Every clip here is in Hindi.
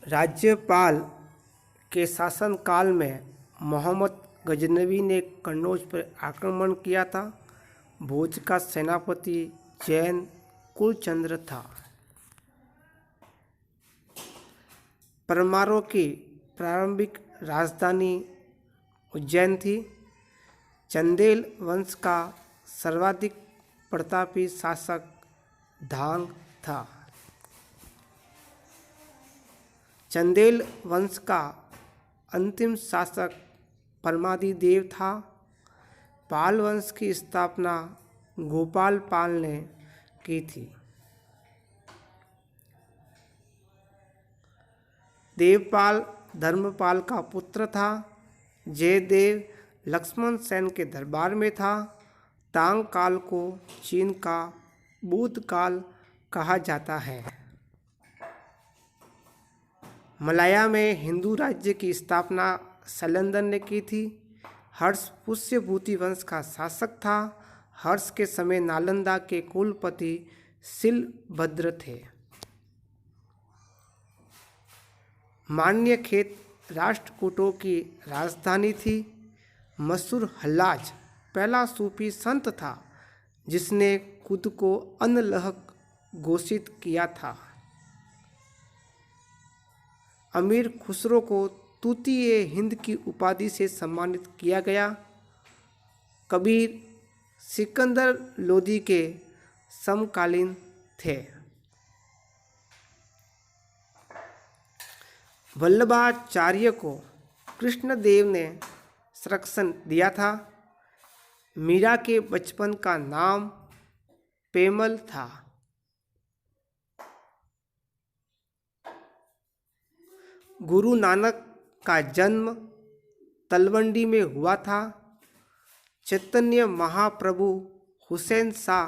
राज्यपाल के शासनकाल में मोहम्मद गजनवी ने कन्नौज पर आक्रमण किया था। भोज का सेनापति जैन कुलचंद्र था। परमारों की प्रारंभिक राजधानी उज्जैन थी। चंदेल वंश का सर्वाधिक प्रतापी शासक धांग था। चंदेल वंश का अंतिम शासक परमादिदेव था। पाल वंश की स्थापना गोपाल पाल ने की थी। देवपाल धर्मपाल का पुत्र था। जयदेव लक्ष्मण सेन के दरबार में था। तांग काल को चीन का बुद्ध काल कहा जाता है। मलाया में हिंदू राज्य की स्थापना शैलेंद्र ने की थी। हर्ष पुष्यभूति वंश का शासक था। हर्ष के समय नालंदा के कुलपति शिलभद्र थे। मान्यखेत राष्ट्रकूटों की राजधानी थी। मशहूर हल्लाज पहला सूफी संत था जिसने खुद को अनलहक घोषित किया था। अमीर खुसरो को तूती हिंद की उपाधि से सम्मानित किया गया। कबीर सिकंदर लोदी के समकालीन थे। वल्लभाचार्य को कृष्णदेव ने संरक्षण दिया था। मीरा के बचपन का नाम पेमल था। गुरु नानक का जन्म तलवंडी में हुआ था। चैतन्य महाप्रभु हुसैन शाह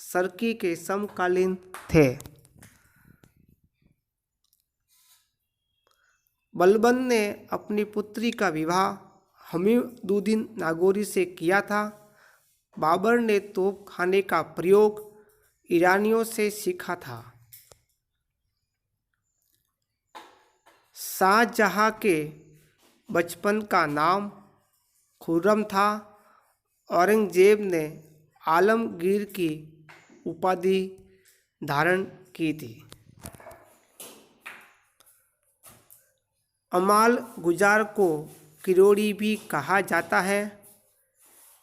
सरकी के समकालीन थे। बलबन ने अपनी पुत्री का विवाह हमीदुद्दीन नागौरी से किया था। बाबर ने तोप खाने का प्रयोग ईरानियों से सीखा था। शाहजहां के बचपन का नाम खुर्रम था। औरंगजेब ने आलमगीर की उपाधि धारण की थी। अमाल गुजार को किरोड़ी भी कहा जाता है।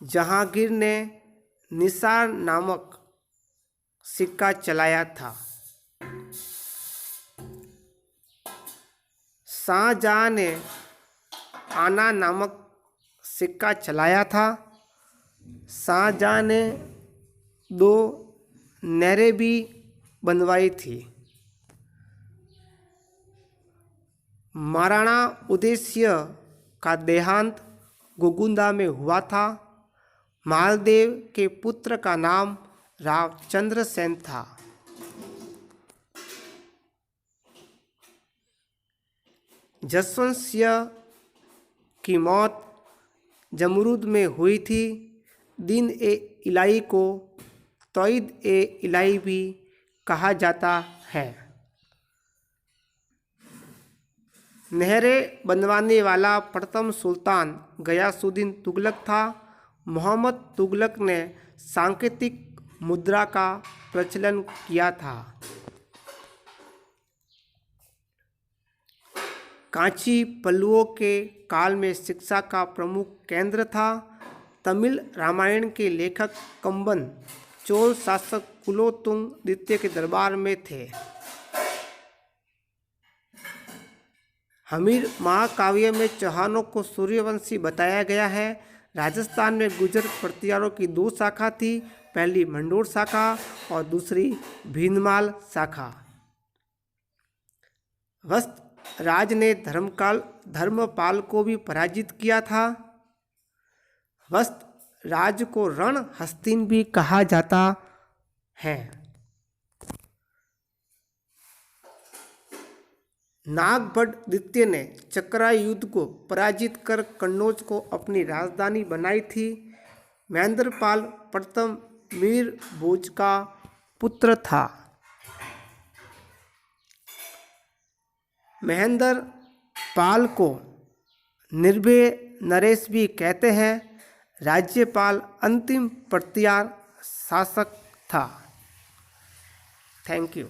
जहांगीर ने निसार नामक सिक्का चलाया था। शाहजहां ने आना नामक सिक्का चलाया था। शाहजहां ने 2 नहरें भी बनवाई थी। महाराणा उदयसिंह का देहांत गोगुंदा में हुआ था। मालदेव के पुत्र का नाम रावचंद्र सेन था। जसवंत सिंह की मौत जमरूद में हुई थी। दिन ए इलाही को तौईद ए इलाही भी कहा जाता है। नहरें बनवाने वाला प्रथम सुल्तान गयासुद्दीन तुगलक था। मोहम्मद तुगलक ने सांकेतिक मुद्रा का प्रचलन किया था। कांची पल्लवों के काल में शिक्षा का प्रमुख केंद्र था। तमिल रामायण के लेखक कंबन चोल शासक कुलोत्तुंग द्वितीय के दरबार में थे। हमीर महाकाव्य में चौहानों को सूर्यवंशी बताया गया है। राजस्थान में गुर्जर प्रतिहारों की 2 शाखा थी। पहली मंडोर शाखा और दूसरी भीनमाल शाखा। वस्त राज ने धर्मपाल को भी पराजित किया था। वस्त राज को रण हस्तिन भी कहा जाता है। नागभट्ट द्वितीय ने चक्रा युद्ध को पराजित कर कन्नौज को अपनी राजधानी बनाई थी। महेंद्रपाल प्रथम मीर भोज का पुत्र था। महेंद्र पाल को निर्भय नरेश भी कहते हैं। राज्यपाल अंतिम प्रतिहार शासक था। Thank you.